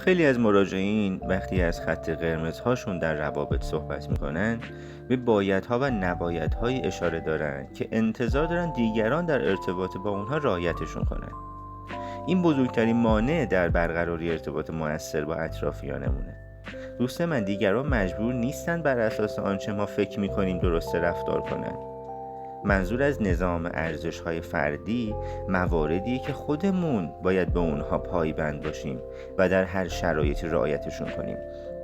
خیلی از مراجعین وقتی از خط قرمزهاشون در روابط صحبت میکنن به بایدها و نبایدهای اشاره دارن که انتظار دارن دیگران در ارتباط با اونها رعایتشون کنن. این بزرگترین مانع در برقراری ارتباط مؤثر با اطرافیانمونه. دوست من، دیگران مجبور نیستن بر اساس آنچه ما فکر میکنیم درسته رفتار کنن. منظور از نظام ارزش‌های فردی مواردیه که خودمون باید به اونها پایبند باشیم و در هر شرایطی رعایتشون کنیم،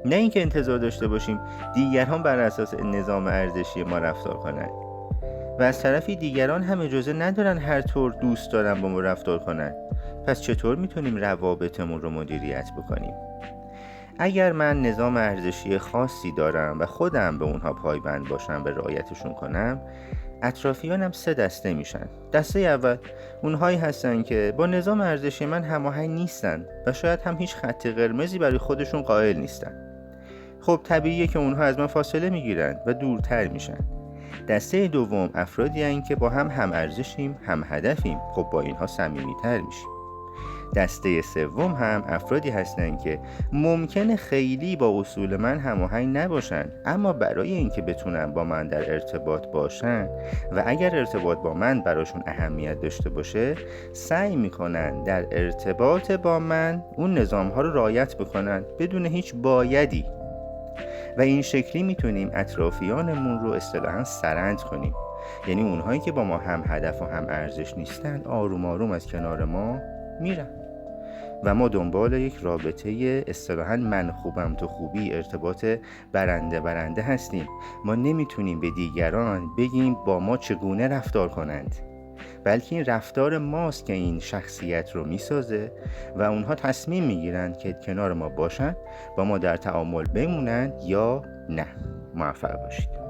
نه اینکه انتظار داشته باشیم دیگران بر اساس نظام ارزشی ما رفتار کنن. و از طرفی دیگران هم اجازه ندارن هر طور دوست دارن با ما رفتار کنن. پس چطور میتونیم روابطمون رو مدیریت بکنیم؟ اگر من نظام ارزشی خاصی دارم و خودم به اونها پایبند باشم و رعایتشون کنم، اطرافیانم 3 دسته میشن. دسته اول اونهایی هستن که با نظام ارزشی من هماهنگ نیستن و شاید هم هیچ خط قرمزی برای خودشون قائل نیستن. خب طبیعیه که اونها از من فاصله میگیرن و دورتر میشن. دسته دوم افرادی هستن که با هم ارزشیم، هم هدفیم. خب با اینها صمیمیتر میشیم. دسته سوم هم افرادی هستند که ممکنه خیلی با اصول من هماهنگ نباشن، اما برای اینکه بتونن با من در ارتباط باشن و اگر ارتباط با من براشون اهمیت داشته باشه، سعی میکنن در ارتباط با من اون نظام ها رو رعایت بکنن بدون هیچ بایدی. و این شکلی میتونیم اطرافیانمون رو اصطلاحاً سرند کنیم. یعنی اونهایی که با ما هم هدف و هم ارزش نیستن آروم آروم از کنار ما میرن و ما دنبال یک رابطه اصطلاحاً من خوبم تو خوبی، ارتباط برنده برنده هستیم. ما نمیتونیم به دیگران بگیم با ما چگونه رفتار کنند، بلکه این رفتار ماست که این شخصیت رو میسازه و اونها تصمیم میگیرند که کنار ما باشن، با ما در تعامل بمونن یا نه. موفق باشید.